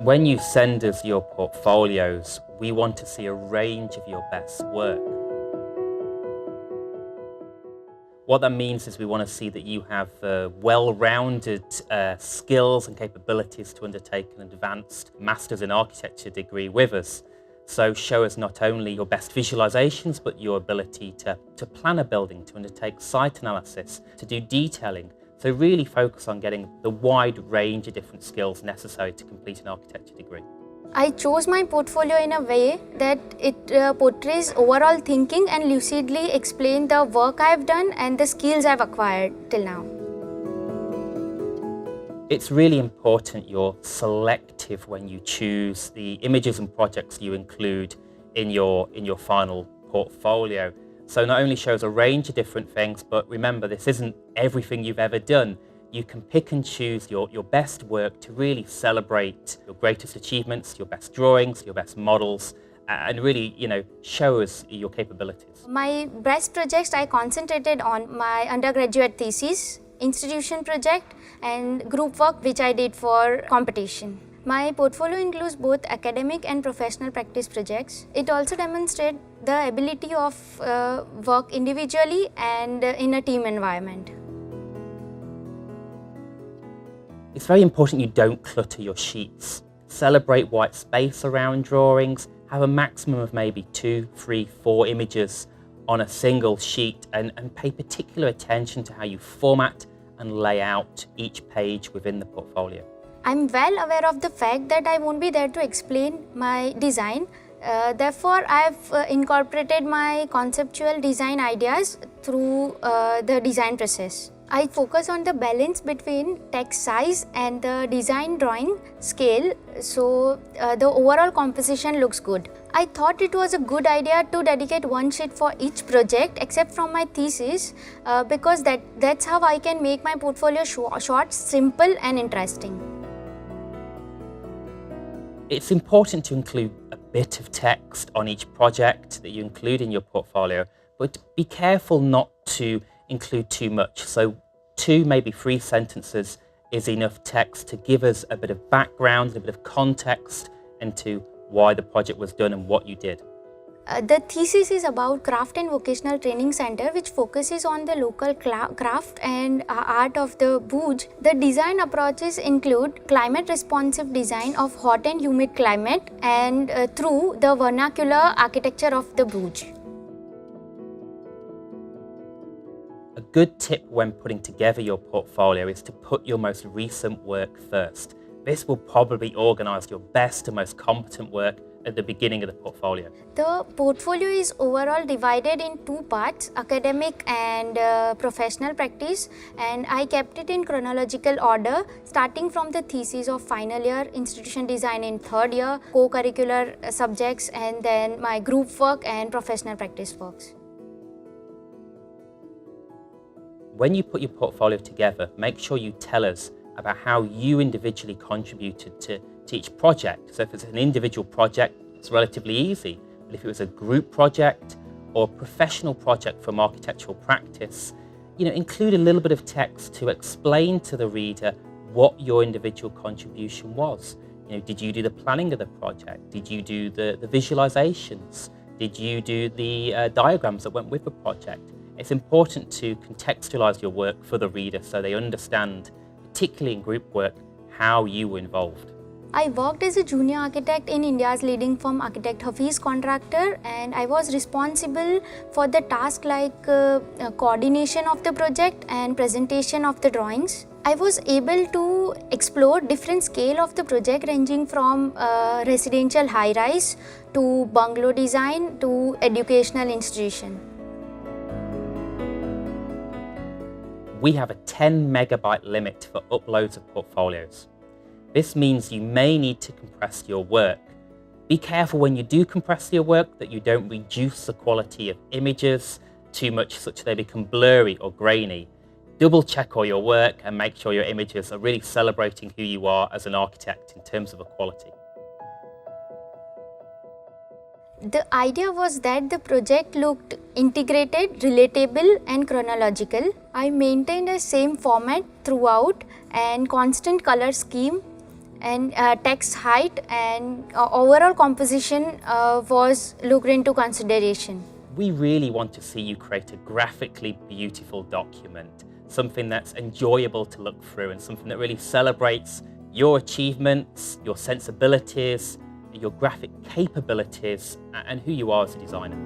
When you send us your portfolios, we want to see a range of your best work. What that means is we want to see that you have well-rounded skills and capabilities to undertake an advanced Masters in Architecture degree with us. So show us not only your best visualizations, but your ability to plan a building, to undertake site analysis, to do detailing. So really focus on getting the wide range of different skills necessary to complete an architecture degree. I chose my portfolio in a way that it portrays overall thinking and lucidly explain the work I've done and the skills I've acquired till now. It's really important you're selective when you choose the images and projects you include in your final portfolio. So not only shows a range of different things, but remember, this isn't everything you've ever done. You can pick and choose your best work to really celebrate your greatest achievements, your best drawings, your best models, and really, show us your capabilities. My best projects, I concentrated on my undergraduate thesis, institution project, and group work which I did for competition. My portfolio includes both academic and professional practice projects. It also demonstrates the ability of work individually and in a team environment. It's very important you don't clutter your sheets. Celebrate white space around drawings, have a maximum of maybe 2, 3, 4 images on a single sheet, and pay particular attention to how you format and lay out each page within the portfolio. I'm well aware of the fact that I won't be there to explain my design. Therefore, I've incorporated my conceptual design ideas through the design process. I focus on the balance between text size and the design drawing scale, so the overall composition looks good. I thought it was a good idea to dedicate one sheet for each project except from my thesis because that's how I can make my portfolio short, simple and interesting. It's important to include a bit of text on each project that you include in your portfolio, but be careful not to include too much. So 2, maybe 3 sentences is enough text to give us a bit of background, a bit of context into why the project was done and what you did. The thesis is about Craft and Vocational Training Center, which focuses on the local craft and art of the Bhuj. The design approaches include climate responsive design of hot and humid climate and through the vernacular architecture of the Bhuj. A good tip when putting together your portfolio is to put your most recent work first. This will probably organise your best and most competent work at the beginning of the portfolio. The portfolio is overall divided in 2 parts, academic and professional practice, and I kept it in chronological order starting from the thesis of final year, institution design in 3rd year, co-curricular subjects, and then my group work and professional practice works. When you put your portfolio together, make sure you tell us about how you individually contributed to each project. So if it's an individual project, it's relatively easy. But if it was a group project or a professional project from architectural practice, include a little bit of text to explain to the reader what your individual contribution was. Did you do the planning of the project? Did you do the visualizations? Did you do the diagrams that went with the project? It's important to contextualize your work for the reader so they understand, particularly in group work, how you were involved. I worked as a junior architect in India's leading firm Architect Hafiz Contractor, and I was responsible for the task like coordination of the project and presentation of the drawings. I was able to explore different scale of the project ranging from residential high-rise to bungalow design to educational institution. We have a 10 megabyte limit for uploads of portfolios. This means you may need to compress your work. Be careful when you do compress your work that you don't reduce the quality of images too much such they become blurry or grainy. Double check all your work and make sure your images are really celebrating who you are as an architect in terms of a quality. The idea was that the project looked integrated, relatable and chronological. I maintained the same format throughout and constant color scheme and text height and overall composition was looked into consideration. We really want to see you create a graphically beautiful document, something that's enjoyable to look through and something that really celebrates your achievements, your sensibilities, your graphic capabilities, and who you are as a designer.